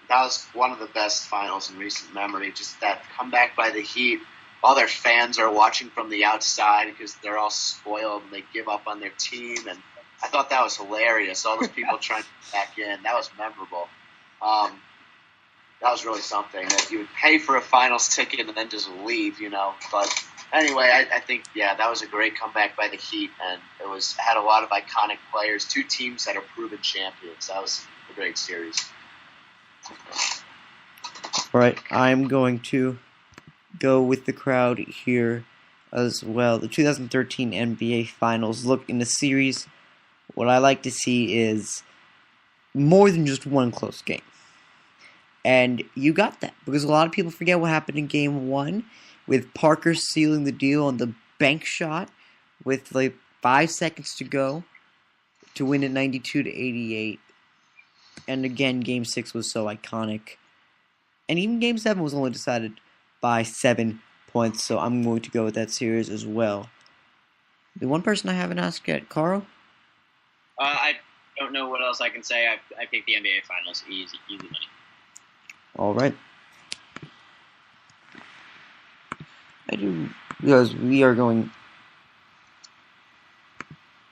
That was one of the best finals in recent memory. Just that comeback by the Heat. All their fans are watching from the outside because they're all spoiled and they give up on their team. And I thought that was hilarious. All those people trying to get back in. That was memorable. That was really something. That you would pay for a finals ticket and then just leave, But anyway, I think, that was a great comeback by the Heat. And had a lot of iconic players. Two teams that are proven champions. That was a great series. All right, I'm going to go with the crowd here as well. The 2013 NBA Finals. Look, in the series, what I like to see is more than just one close game. And you got that, because a lot of people forget what happened in Game 1 with Parker sealing the deal on the bank shot with 5 seconds to go to win it 92-88. And again, Game 6 was so iconic. And even Game 7 was only decided by 7 points, so I'm going to go with that series as well. The one person I haven't asked yet, Carl? I don't know what else I can say. I picked the NBA Finals. Easy money. All right. I do, because we are going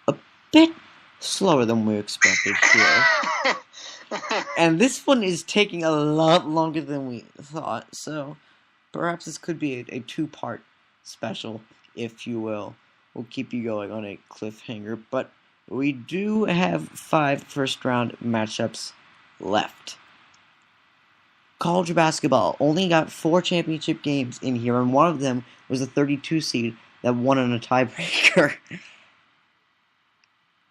a bit slower than we expected here. And this one is taking a lot longer than we thought, so perhaps this could be a two-part special, if you will. We'll keep you going on a cliffhanger, but we do have 5 first-round matchups left. College basketball only got 4 championship games in here, and one of them was a 32 seed that won on a tiebreaker.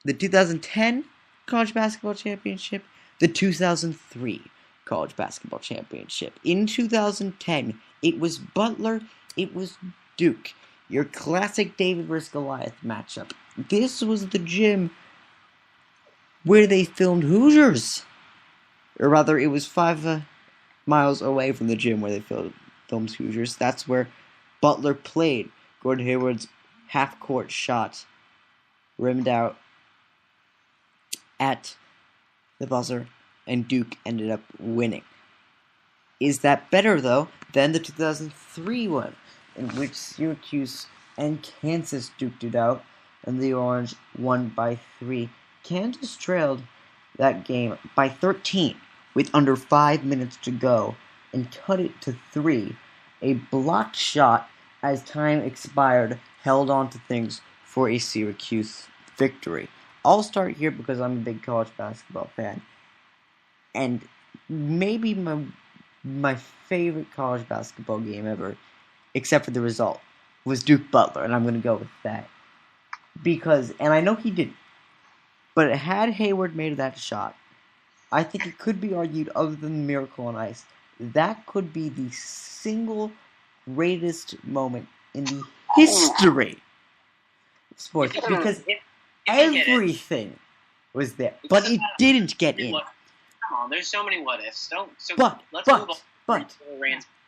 The 2010 college basketball championship, the 2003 college basketball championship. In 2010, it was Butler, it was Duke. Your classic David vs. Goliath matchup. This was the gym where they filmed Hoosiers. Or rather, it was 5 miles away from the gym where they filmed Hoosiers. That's where Butler played. Gordon Hayward's half-court shot rimmed out at the buzzer, and Duke ended up winning. Is that better, though, than the 2003 one, in which Syracuse and Kansas duked it out, and the Orange won by 3? Kansas trailed that game by 13 with under 5 minutes to go and cut it to 3. A blocked shot as time expired held on to things for a Syracuse victory. I'll start here because I'm a big college basketball fan. And maybe my favorite college basketball game ever, except for the result, was Duke Butler, and I'm going to go with that. Because, and I know he didn't, but had Hayward made that shot, I think it could be argued, other than the Miracle on Ice, that could be the single greatest moment in the history of sports. Because everything was there, but it didn't get in. Come on, there's so many what ifs. But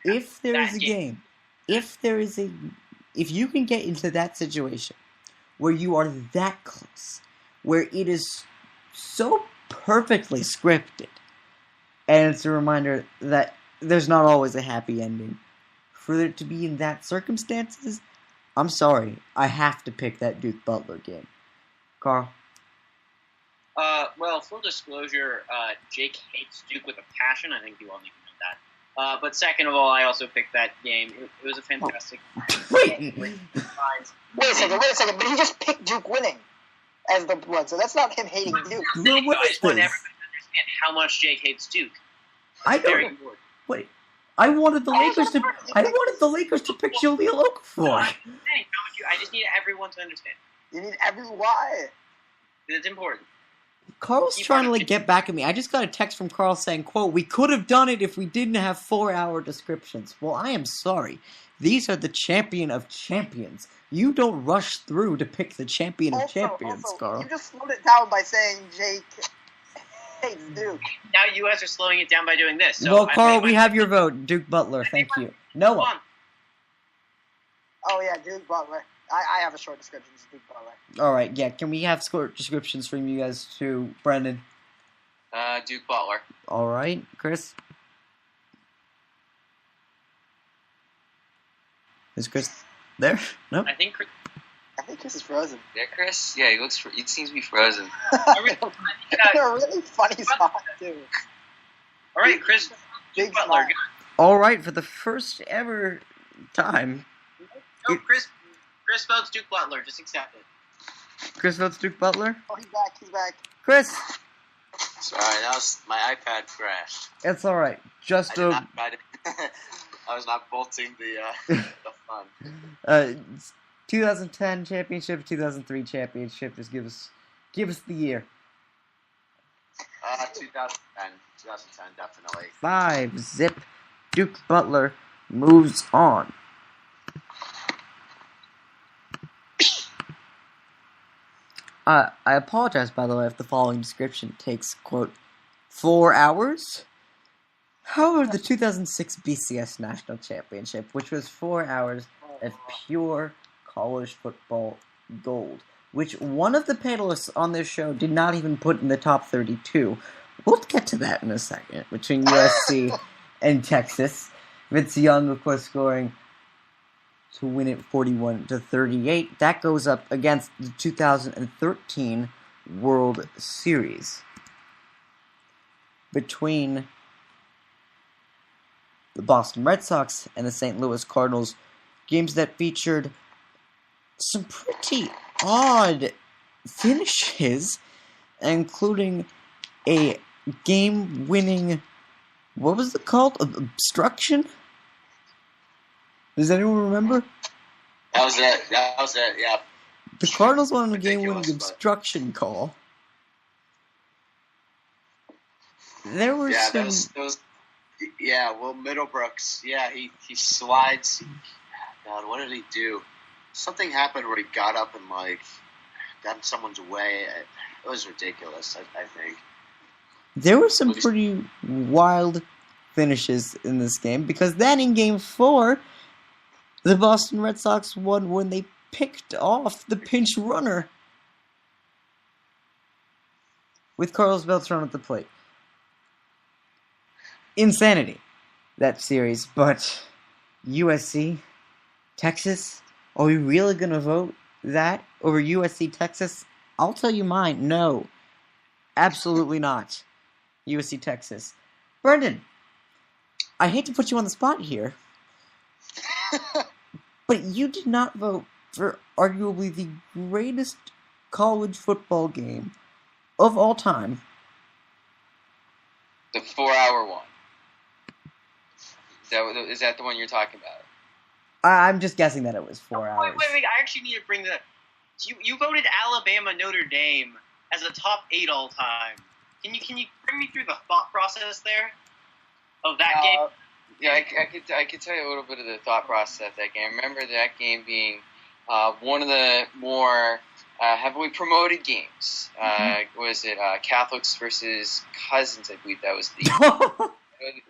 if there is a game, if you can get into that situation where you are that close, where it is so perfectly scripted, and it's a reminder that there's not always a happy ending, for it to be in that circumstances, I'm sorry, I have to pick that Duke Butler game. Carl? Well, full disclosure, Jake hates Duke with a passion. I think you all need to know that. But second of all, I also picked that game. It was a fantastic Wait a second. But he just picked Duke winning as the one, so that's not him hating Duke. No, what I is just want this? everybody to understand how much Jake hates Duke. I don't. Wait. I wanted the Lakers to pick Julia Okafor. I just need everyone to understand. You need why? It's important. Carl's trying to get back at me. I just got a text from Carl saying, quote, "We could have done it if we didn't have 4-hour descriptions." Well, I am sorry. These are the champion of champions. You don't rush through to pick the champion of champions, Carl. You just slowed it down by saying Jake hates Duke. Now you guys are slowing it down by doing this. So well, Carl, we have your vote. Duke Butler, thank you. Noah. Oh, yeah, Duke Butler. I have a short description. It's Duke Butler. All right, yeah. Can we have short descriptions from you guys too, Brendan? Duke Butler. All right, Chris. Is Chris there? Nope. I think Chris. I think Chris is frozen. Yeah, Chris? Yeah, he seems to be frozen. In a really funny spot, too. All right, Chris. Big Butler. smile. All right, for the first ever time, No, Chris votes Duke Butler. Just accept it. Chris votes Duke Butler. Oh, he's back. He's back. Chris, Sorry, that was my iPad crashed. it's all right. Just I did not try to. I was not bolting the fun. 2010 championship, 2003 championship. Just give us the year. 2010. 2010, definitely. 5-0. Duke Butler moves on. I apologize, by the way, if the following description takes, quote, 4 hours. However, the 2006 BCS National Championship, which was 4 hours of pure college football gold, which one of the panelists on this show did not even put in the top 32. We'll get to that in a second, between USC and Texas. Vince Young, of course, scoring to win it 41-38. That goes up against the 2013 World Series between the Boston Red Sox and the St. Louis Cardinals, games that featured some pretty odd finishes, including a game-winning, what was it called? Obstruction? Does anyone remember? That was it, yeah. The Cardinals won a game-winning Ridiculous, obstruction call. There were Yeah, some... those. Yeah, Will Middlebrooks. Yeah, he slides. God, what did he do? Something happened where he got up and got in someone's way. It was ridiculous. I think. There were some pretty wild finishes in this game, because then in Game 4, the Boston Red Sox won when they picked off the pinch runner with Carlos Beltran at the plate. Insanity, that series. But USC, Texas, are we really going to vote that over USC, Texas? I'll tell you mine. No, absolutely not. USC, Texas. Brendan, I hate to put you on the spot here, but you did not vote for arguably the greatest college football game of all time. The 4-hour one. Is that the one you're talking about? I'm just guessing that it was 4 hours. Wait. I actually need to bring that. You voted Alabama Notre Dame as a top 8 all time. Can you bring me through the thought process there of that game? Yeah, I could tell you a little bit of the thought process of that game. I remember that game being one of the more heavily promoted games. Was it Catholics versus Cousins? I believe that was the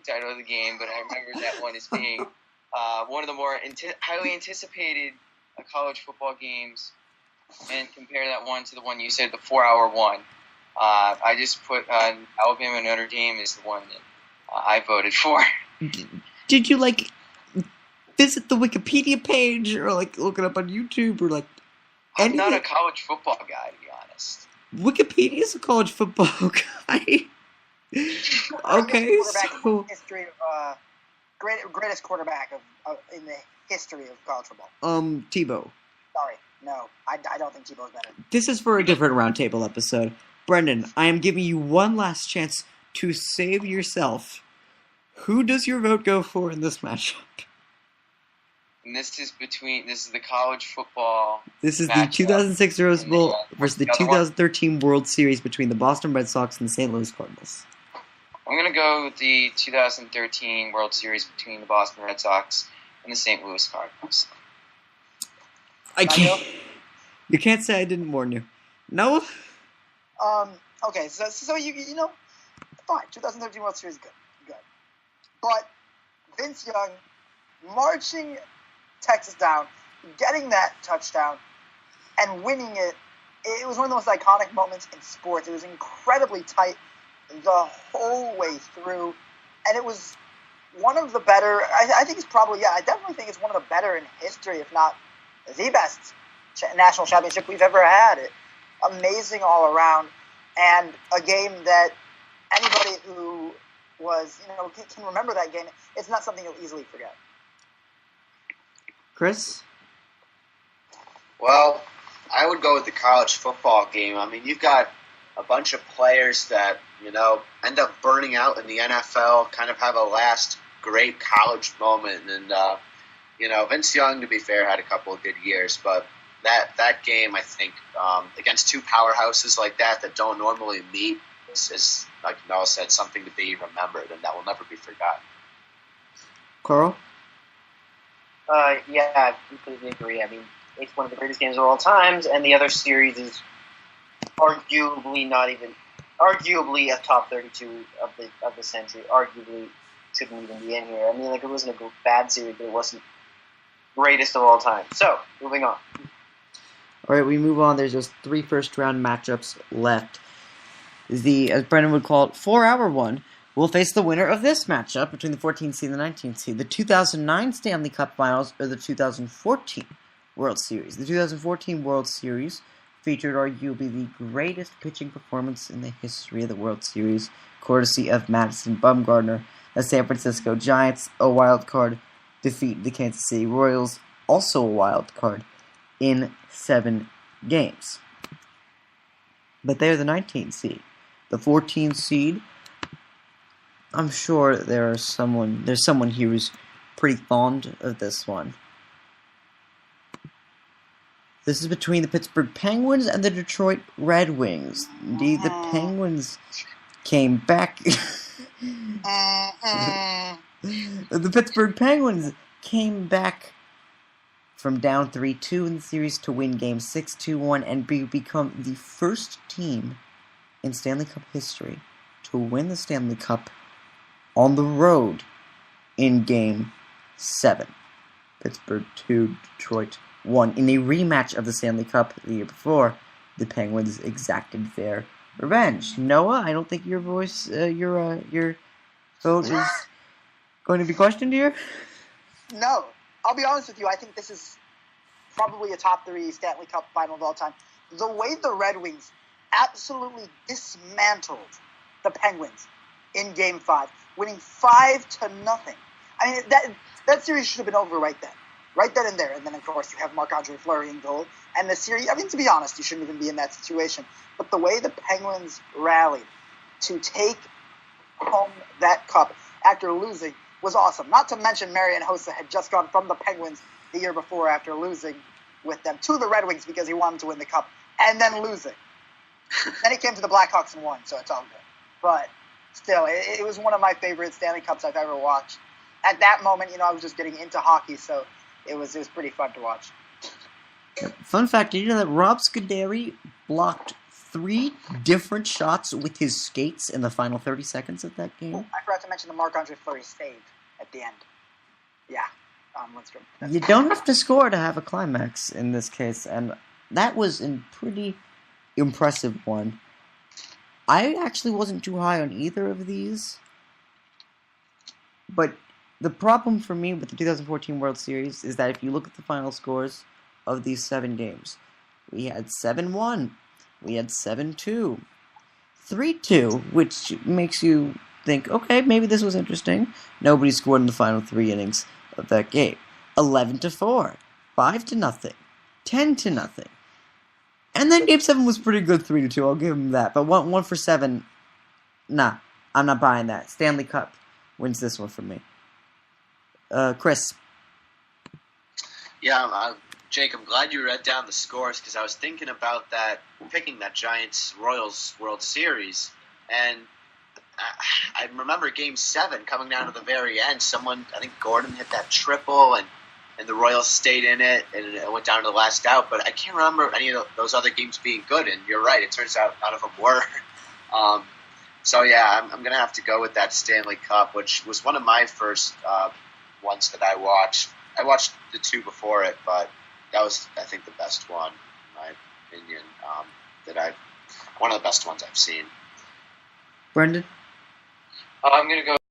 title of the game. But I remember that one as being one of the more highly anticipated college football games. And compare that one to the one you said, the 4-hour one. I just put Alabama Notre Dame as the one that I voted for. Did you visit the Wikipedia page or look it up on YouTube or I'm not a college football guy, to be honest. Wikipedia is a college football guy. Okay, so History of greatest quarterback of in the history of college football. Tebow. Sorry, no, I don't think Tebow's better. This is for a different roundtable episode. Brendan, I am giving you one last chance to save yourself. Who does your vote go for in this matchup? And this is the college football. This is the 2006 Rose Bowl versus the 2013 World Series between the Boston Red Sox and the St. Louis Cardinals. I'm going to go with the 2013 World Series between the Boston Red Sox and the St. Louis Cardinals. I can't. You can't say I didn't warn you. No? Okay, so you know, fine. 2013 World Series, good. But Vince Young marching Texas down, getting that touchdown, and winning it. It was one of the most iconic moments in sports. It was incredibly tight. the whole way through, and it was one of the better. I think it's probably I definitely think it's one of the better in history, if not the best national championship we've ever had. Amazing all around, and a game that anybody who was can remember that game. It's not something you'll easily forget. Chris? Well, I would go with the college football game. I mean, you've got a bunch of players that, end up burning out in the NFL, kind of have a last great college moment. And, Vince Young, to be fair, had a couple of good years. But that game, I think, against two powerhouses like that don't normally meet is, like Noah said, something to be remembered, and that will never be forgotten. Carl? Yeah, I completely agree. I mean, it's one of the greatest games of all times, and the other series is arguably a top 32 of the century. Arguably shouldn't even be in here. I mean, it wasn't a bad series, but it wasn't greatest of all time. So, moving on. All right, we move on. There's just 3 first-round matchups left. As Brendan would call it, 4-hour one will face the winner of this matchup between the 14th seed and the 19th seed. The 2009 Stanley Cup Finals or the 2014 World Series. The 2014 World Series featured arguably the greatest pitching performance in the history of the World Series, courtesy of Madison Bumgarner. The San Francisco Giants, a wild card, defeat the Kansas City Royals, also a wild card, in 7 games. But they're the 19th seed. The 14th seed, I'm sure there's someone here who's pretty fond of this one. This is between the Pittsburgh Penguins and the Detroit Red Wings. Indeed, the Penguins came back. The Pittsburgh Penguins came back from down 3-2 in the series to win Game 6 2-1 and become the first team in Stanley Cup history to win the Stanley Cup on the road in Game 7. Pittsburgh 2, Detroit 1. In a rematch of the Stanley Cup the year before, the Penguins exacted their revenge. Noah, I don't think your vote is going to be questioned here. No, I'll be honest with you. I think this is probably a top 3 Stanley Cup final of all time. The way the Red Wings absolutely dismantled the Penguins in Game 5, winning 5-0. I mean, that series should have been over right then and there. And then, of course, you have Marc-Andre Fleury in goal. And the series, I mean, to be honest, you shouldn't even be in that situation. But the way the Penguins rallied to take home that cup after losing was awesome. Not to mention Marian Hossa had just gone from the Penguins the year before after losing with them to the Red Wings because he wanted to win the cup and then losing. Then he came to the Blackhawks and won, so it's all good. But still, it was one of my favorite Stanley Cups I've ever watched. At that moment, I was just getting into hockey, so it was pretty fun to watch. Fun fact, did you know that Rob Scuderi blocked 3 different shots with his skates in the final 30 seconds of that game? I forgot to mention the Marc-Andre Fleury save at the end. Yeah, Lindstrom. You don't have to score to have a climax in this case, and that was a pretty impressive one. I actually wasn't too high on either of these, but the problem for me with the 2014 World Series is that if you look at the final scores of these 7 games, we had 7-1, we had 7-2, 3-2, which makes you think, okay, maybe this was interesting. Nobody scored in the final 3 innings of that game. 11-4, 5-0, 10-0. And then Game 7 was pretty good, 3-2. I'll give him that. But 1 for 7, nah, I'm not buying that. Stanley Cup wins this one for me. Chris. Yeah, Jake, I'm glad you read down the scores because I was thinking about picking that Giants-Royals World Series, and I remember Game 7 coming down to the very end. I think Gordon hit that triple, and the Royals stayed in it, and it went down to the last out. But I can't remember any of those other games being good, and you're right. It turns out none of them were. So, yeah, I'm going to have to go with that Stanley Cup, which was one of my first ones that I watched. I watched the 2 before it, but that was, I think, the best one, in my opinion, one of the best ones I've seen. Brendan? I'm going to go